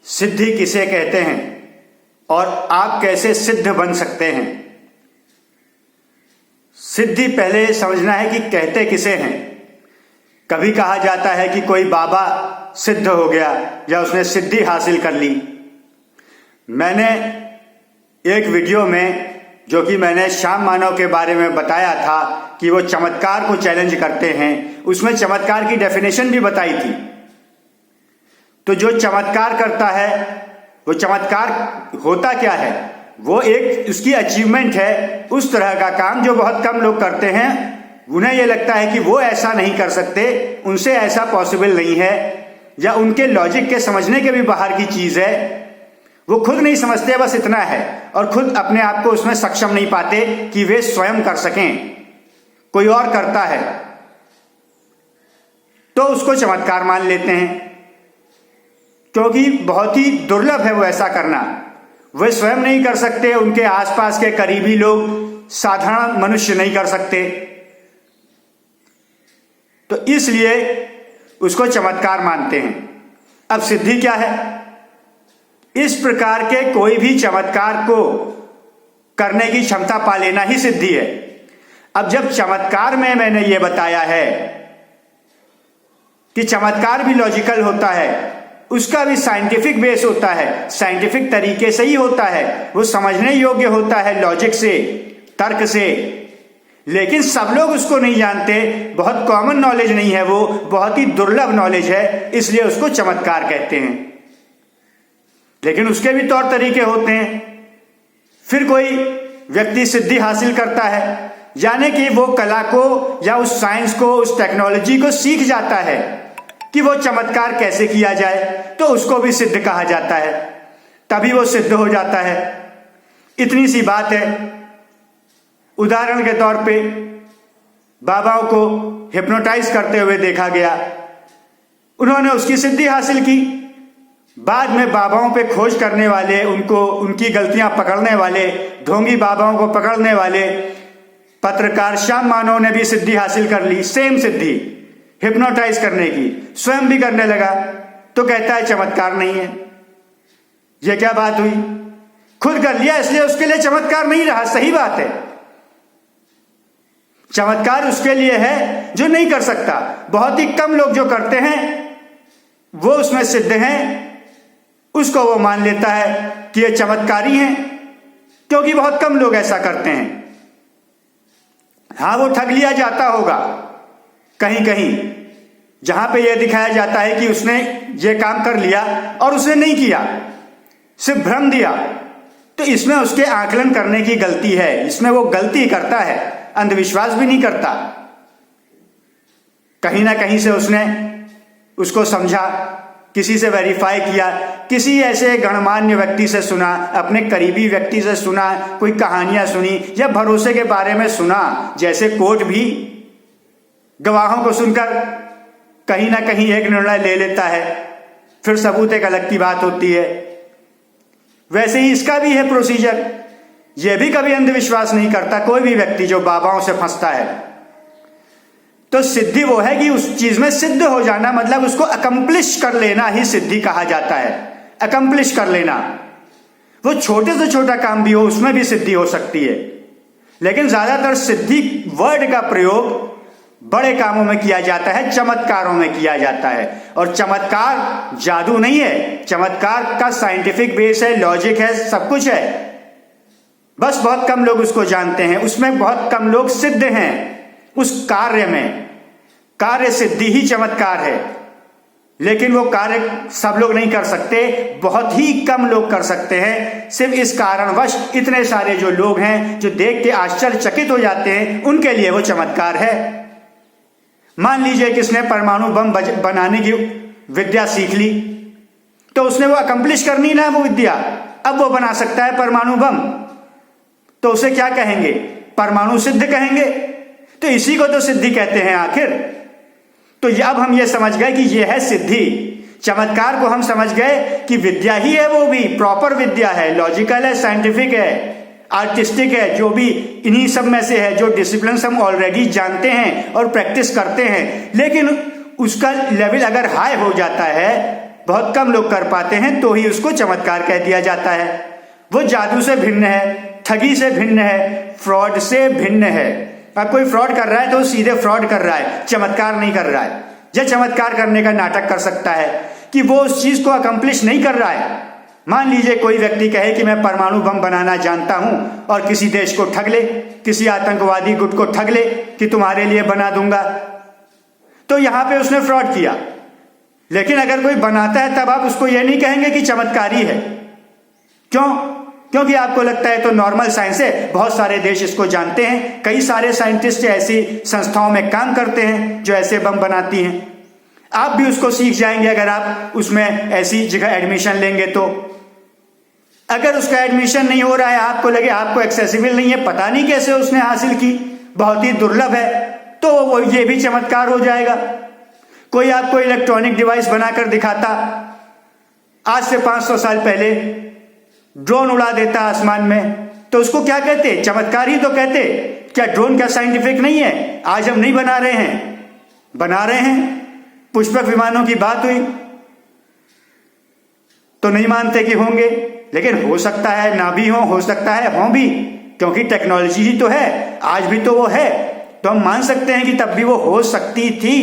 सिद्धि किसे कहते हैं और आप कैसे सिद्ध बन सकते हैं। सिद्धि पहले समझना है कि कहते किसे हैं। कभी कहा जाता है कि कोई बाबा सिद्ध हो गया या उसने सिद्धि हासिल कर ली। मैंने एक वीडियो में, जो कि मैंने श्याम मानव के बारे में बताया था कि वो चमत्कार को चैलेंज करते हैं, उसमें चमत्कार की डेफिनेशन भी बताई थी। तो जो चमत्कार करता है, वो चमत्कार होता क्या है? वो एक उसकी अचीवमेंट है, उस तरह का काम जो बहुत कम लोग करते हैं। उन्हें यह लगता है कि वो ऐसा नहीं कर सकते, उनसे ऐसा पॉसिबल नहीं है, या उनके लॉजिक के समझने के भी बाहर की चीज है। वो खुद नहीं समझते, बस इतना है, और खुद अपने आप को उसमें सक्षम नहीं पाते कि वे स्वयं कर सकें। कोई और करता है तो उसको चमत्कार मान लेते हैं, क्योंकि बहुत ही दुर्लभ है वो ऐसा करना। वे स्वयं नहीं कर सकते, उनके आसपास के करीबी लोग, साधारण मनुष्य नहीं कर सकते, तो इसलिए उसको चमत्कार मानते हैं। अब सिद्धि क्या है? इस प्रकार के कोई भी चमत्कार को करने की क्षमता पा लेना ही सिद्धि है। अब जब चमत्कार में मैंने ये बताया है कि चमत्कार भी लॉजिकल होता है, उसका भी साइंटिफिक बेस होता है, साइंटिफिक तरीके से ही होता है, वो समझने योग्य होता है, लॉजिक से, तर्क से, लेकिन सब लोग उसको नहीं जानते। बहुत कॉमन नॉलेज नहीं है, वो बहुत ही दुर्लभ नॉलेज है, इसलिए उसको चमत्कार कहते हैं। लेकिन उसके भी तौर तरीके होते हैं। फिर कोई व्यक्ति सिद्धि हासिल करता है, यानी कि वो कला को या उस साइंस को, उस टेक्नोलॉजी को सीख जाता है कि वो चमत्कार कैसे किया जाए, तो उसको भी सिद्ध कहा जाता है। तभी वो सिद्ध हो जाता है। इतनी सी बात है। उदाहरण के तौर पे बाबाओं को हिप्नोटाइज करते हुए देखा गया, उन्होंने उसकी सिद्धि हासिल की। बाद में बाबाओं पे खोज करने वाले, उनको उनकी गलतियां पकड़ने वाले, ढोंगी बाबाओं को पकड़ने वाले पत्रकार श्याम मानव ने भी सिद्धि हासिल कर ली, सेम सिद्धि, हिप्नोटाइज करने की। स्वयं भी करने लगा, तो कहता है चमत्कार नहीं है। यह क्या बात हुई? खुद कर लिया इसलिए उसके लिए चमत्कार नहीं रहा। सही बात है, चमत्कार उसके लिए है जो नहीं कर सकता। बहुत ही कम लोग जो करते हैं वो उसमें सिद्ध हैं, उसको वो मान लेता है कि ये चमत्कारी हैं, क्योंकि बहुत कम लोग ऐसा करते हैं। हाँ, वो ठग लिया जाता होगा कहीं कहीं, जहां पे यह दिखाया जाता है कि उसने ये काम कर लिया और उसने नहीं किया, सिर्फ भ्रम दिया, तो इसमें उसके आकलन करने की गलती है। इसमें वो गलती करता है, अंधविश्वास भी नहीं करता। कहीं ना कहीं से उसने उसको समझा, किसी से वेरीफाई किया, किसी ऐसे गणमान्य व्यक्ति से सुना, अपने करीबी व्यक्ति से सुना, कोई कहानियां सुनी या भरोसे के बारे में सुना। जैसे कोर्ट भी गवाहों को सुनकर कहीं ना कहीं एक निर्णय ले लेता है, फिर सबूत एक अलग की बात होती है, वैसे ही इसका भी है प्रोसीजर। यह भी कभी अंधविश्वास नहीं करता कोई भी व्यक्ति जो बाबाओं से फंसता है। तो सिद्धि वो है कि उस चीज में सिद्ध हो जाना, मतलब उसको अकम्प्लिश कर लेना ही सिद्धि कहा जाता है। अकम्प्लिश कर लेना, वो छोटे से छोटा काम भी हो उसमें भी सिद्धि हो सकती है, लेकिन ज्यादातर सिद्धि वर्ड का प्रयोग बड़े कामों में किया जाता है, चमत्कारों में किया जाता है। और चमत्कार जादू नहीं है, चमत्कार का साइंटिफिक बेस है, लॉजिक है, सब कुछ है, बस बहुत कम लोग उसको जानते हैं। उसमें बहुत कम लोग सिद्ध हैं। उस कार्य में कार्य सिद्धि ही चमत्कार है, लेकिन वो कार्य सब लोग नहीं कर सकते, बहुत ही कम लोग कर सकते हैं। सिर्फ इस कारणवश इतने सारे जो लोग हैं जो देख के आश्चर्यचकित हो जाते हैं, उनके लिए वो चमत्कार है। मान लीजिए किसने परमाणु बम बनाने की विद्या सीख ली, तो उसने वो अकम्प्लिश करनी ना वो विद्या, अब वो बना सकता है परमाणु बम, तो उसे क्या कहेंगे? परमाणु सिद्ध कहेंगे। तो इसी को तो सिद्धि कहते हैं आखिर। तो अब हम ये समझ गए कि ये है सिद्धि। चमत्कार को हम समझ गए कि विद्या ही है, वो भी प्रॉपर विद्या है, लॉजिकल है, साइंटिफिक है, आर्टिस्टिक है, जो भी इन्हीं सब में से है, जो डिसिप्लिन हम ऑलरेडी जानते हैं और प्रैक्टिस करते हैं। लेकिन उसका लेवल अगर हाई हो जाता है, बहुत कम लोग कर पाते हैं, तो ही उसको चमत्कार कह दिया जाता है। वो जादू से भिन्न है, ठगी से भिन्न है, फ्रॉड से भिन्न है। अब कोई फ्रॉड कर रहा है तो वो सीधे फ्रॉड कर रहा है, चमत्कार नहीं कर रहा है। या चमत्कार करने का नाटक कर सकता है कि वो उस चीज को अकम्प्लिश नहीं कर रहा है। मान लीजिए कोई व्यक्ति कहे कि मैं परमाणु बम बनाना जानता हूं और किसी देश को ठग ले, किसी आतंकवादी गुट को ठग ले कि तुम्हारे लिए बना दूंगा, तो यहां पे उसने फ्रॉड किया। लेकिन अगर कोई बनाता है तब आप उसको यह नहीं कहेंगे कि चमत्कारी है। क्यों? क्योंकि आपको लगता है तो नॉर्मल साइंस है, बहुत सारे देश इसको जानते हैं, कई सारे साइंटिस्ट ऐसी संस्थाओं में काम करते हैं जो ऐसे बम बनाती हैं। आप भी उसको सीख जाएंगे अगर आप उसमें ऐसी जगह एडमिशन लेंगे। तो अगर उसका एडमिशन नहीं हो रहा है, आपको लगे आपको एक्सेसिबल नहीं है, पता नहीं कैसे उसने हासिल की, बहुत ही दुर्लभ है, तो वो ये भी चमत्कार हो जाएगा। कोई आपको इलेक्ट्रॉनिक डिवाइस बनाकर दिखाता, आज से 500 साल पहले ड्रोन उड़ा देता आसमान में, तो उसको क्या कहते? चमत्कार ही तो कहते। क्या ड्रोन क्या साइंटिफिक नहीं है? आज हम नहीं बना रहे हैं, बना रहे हैं। पुष्पक विमानों की बात हुई तो नहीं मानते कि होंगे, लेकिन हो सकता है ना भी हो सकता है हों भी, क्योंकि टेक्नोलॉजी ही तो है, आज भी तो वो है, तो हम मान सकते हैं कि तब भी वो हो सकती थी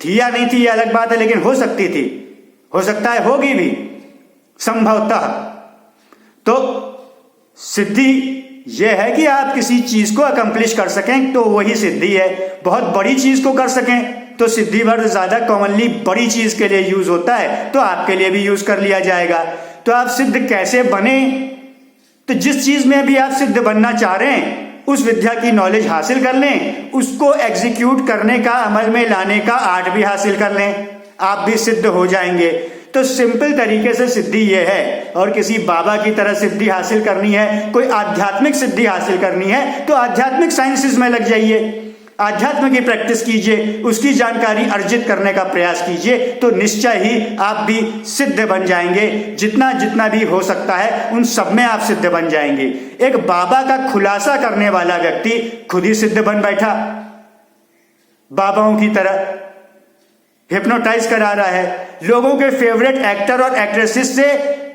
या नहीं थी ये अलग बात है, लेकिन हो सकती थी, हो सकता है होगी भी संभवतः। तो सिद्धि यह है कि आप किसी चीज को अकम्प्लिश कर सकें तो वही सिद्धि है। बहुत बड़ी चीज को कर सकें तो सिद्धि वर्ड ज्यादा कॉमनली बड़ी चीज के लिए यूज होता है, तो आपके लिए भी यूज कर लिया जाएगा। तो आप सिद्ध कैसे बने? तो जिस चीज में भी आप सिद्ध बनना चाह रहे हैं उस विद्या की नॉलेज हासिल कर लें, उसको एग्जीक्यूट करने का, अमल में लाने का आर्ट भी हासिल कर लें, आप भी सिद्ध हो जाएंगे। तो सिंपल तरीके से सिद्धि ये है। और किसी बाबा की तरह सिद्धि हासिल करनी है, कोई आध्यात्मिक सिद्धि हासिल करनी है तो आध्यात्मिक साइंसेस में लग जाइए, आध्यात्म की प्रैक्टिस कीजिए, उसकी जानकारी अर्जित करने का प्रयास कीजिए, तो निश्चय ही आप भी सिद्ध बन जाएंगे। जितना जितना भी हो सकता है उन सब में आप सिद्ध बन जाएंगे। एक बाबा का खुलासा करने वाला व्यक्ति खुद ही सिद्ध बन बैठा, बाबाओं की तरह हिप्नोटाइज करा रहा है, लोगों के फेवरेट एक्टर और एक्ट्रेसेस से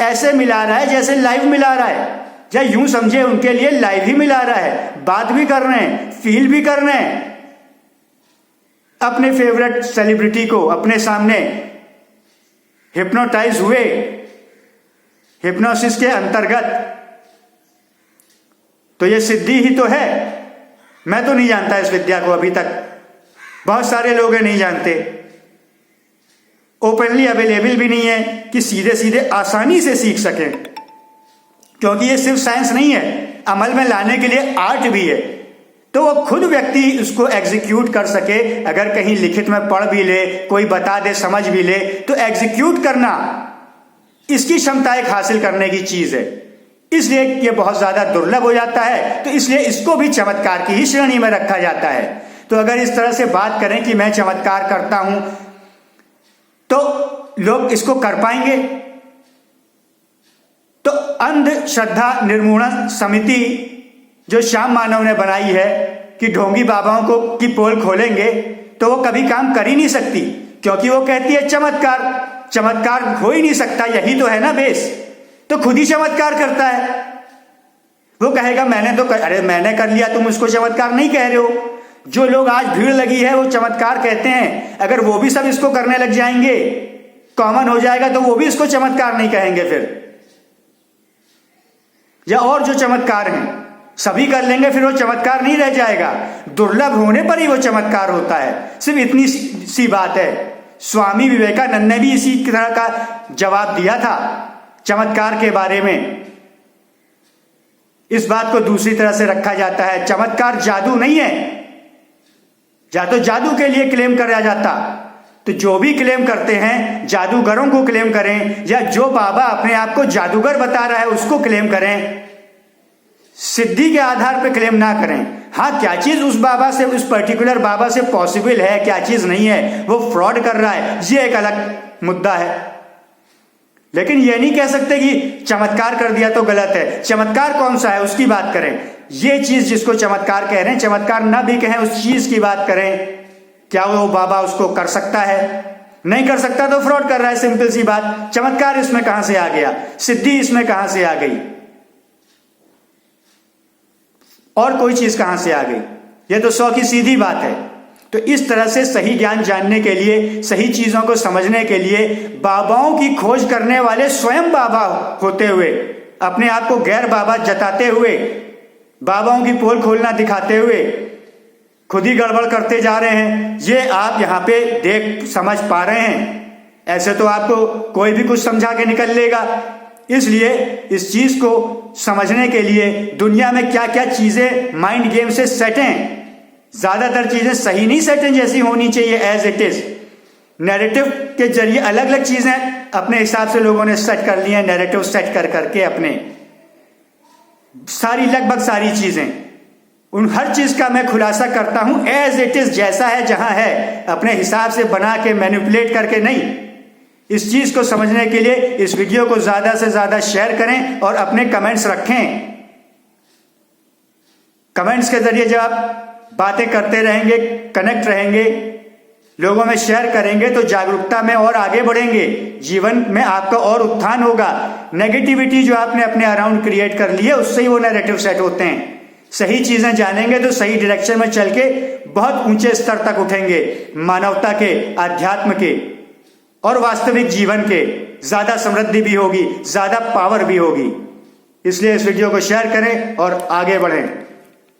ऐसे मिला रहा है जैसे लाइव मिला रहा है, या यूं समझे उनके लिए लाइव ही मिला रहा है, बात भी कर रहे हैं, फील भी कर रहे हैं। अपने फेवरेट सेलिब्रिटी को अपने सामने हिप्नोटाइज हुए हिप्नोसिस के अंतर्गत, तो यह सिद्धि ही तो है। मैं तो नहीं जानता इस विद्या को अभी तक, बहुत सारे लोग नहीं जानते, ओपनली अवेलेबल भी नहीं है कि सीधे सीधे आसानी से सीख सकें, क्योंकि ये सिर्फ साइंस नहीं है, अमल में लाने के लिए आर्ट भी है। तो वो खुद व्यक्ति उसको एग्जीक्यूट कर सके, अगर कहीं लिखित में पढ़ भी ले, कोई बता दे, समझ भी ले, तो एग्जीक्यूट करना, इसकी क्षमता एक हासिल करने की चीज है। इसलिए ये बहुत ज्यादा दुर्लभ हो जाता है, तो इसलिए इसको भी चमत्कार की ही श्रेणी में रखा जाता है। तो अगर इस तरह से बात करें कि मैं चमत्कार करता हूं, तो लोग इसको कर पाएंगे। तो अंधश्रद्धा निर्मूलन समिति जो श्याम मानव ने बनाई है कि ढोंगी बाबाओं को की पोल खोलेंगे, तो वो कभी काम कर ही नहीं सकती, क्योंकि वो कहती है चमत्कार हो ही नहीं सकता, यही तो है ना बेस। तो खुद ही चमत्कार करता है। वो कहेगा मैंने कर लिया, तुम उसको चमत्कार नहीं कह रहे हो। जो लोग आज भीड़ लगी है वो चमत्कार कहते हैं, अगर वो भी सब इसको करने लग जाएंगे, कॉमन हो जाएगा, तो वो भी इसको चमत्कार नहीं कहेंगे फिर। या और जो चमत्कार हैं सभी कर लेंगे, फिर वो चमत्कार नहीं रह जाएगा, दुर्लभ होने पर ही वो चमत्कार होता है। सिर्फ इतनी सी बात है। स्वामी विवेकानंद ने भी इसी तरह का जवाब दिया था चमत्कार के बारे में। इस बात को दूसरी तरह से रखा जाता है, चमत्कार जादू नहीं है, या तो जादू के लिए क्लेम करा जाता, तो जो भी क्लेम करते हैं जादूगरों को क्लेम करें, या जो बाबा अपने आप को जादूगर बता रहा है उसको क्लेम करें, सिद्धि के आधार पर क्लेम ना करें। हाँ, क्या चीज उस बाबा से, उस पर्टिकुलर बाबा से पॉसिबल है, क्या चीज नहीं है, वो फ्रॉड कर रहा है, ये एक अलग मुद्दा है। लेकिन ये नहीं कह सकते कि चमत्कार कर दिया तो गलत है। चमत्कार कौन सा है उसकी बात करें, ये चीज जिसको चमत्कार कह रहे हैं, चमत्कार ना भी कहें, उस चीज की बात करें, क्या वो बाबा उसको कर सकता है, नहीं कर सकता तो फ्रॉड कर रहा है, सिंपल सी बात। चमत्कार इसमें कहां से आ गया, सिद्धि इसमें कहां से आ गई, और कोई चीज कहां से आ गई? यह तो 100 की सीधी बात है। तो इस तरह से सही ज्ञान जानने के लिए, सही चीजों को समझने के लिए बाबाओं की खोज करने वाले स्वयं बाबा होते हुए, अपने आप को गैर बाबा जताते हुए, बाबाओं की पोल खोलना दिखाते हुए खुद ही गड़बड़ करते जा रहे हैं। ये आप यहां पे देख समझ पा रहे हैं। ऐसे तो आपको कोई भी कुछ समझा के निकल लेगा। इसलिए इस चीज को समझने के लिए दुनिया में क्या क्या चीजें माइंड गेम से सेट हैं, ज्यादातर चीजें सही नहीं सेट हैं जैसी होनी चाहिए एज इट इज। नैरेटिव के जरिए अलग अलग चीजें अपने हिसाब से लोगों ने सेट कर ली हैं, नैरेटिव सेट कर करके अपने सारी, लगभग सारी चीजें, उन हर चीज का मैं खुलासा करता हूं एज इट इज, जैसा है जहां है, अपने हिसाब से बना के मैनिपुलेट करके नहीं। इस चीज को समझने के लिए इस वीडियो को ज्यादा से ज्यादा शेयर करें और अपने कमेंट्स रखें। कमेंट्स के जरिए जब आप बातें करते रहेंगे, कनेक्ट रहेंगे, लोगों में शेयर करेंगे तो जागरूकता में और आगे बढ़ेंगे, जीवन में आपका और उत्थान होगा। नेगेटिविटी जो आपने अपने अराउंड क्रिएट कर ली है, उससे ही वो नैरेटिव सेट होते हैं। सही चीजें जानेंगे तो सही डायरेक्शन में चल के बहुत ऊंचे स्तर तक उठेंगे, मानवता के, अध्यात्म के और वास्तविक जीवन के। ज्यादा समृद्धि भी होगी, ज्यादा पावर भी होगी। इसलिए इस वीडियो को शेयर करें और आगे बढ़ें।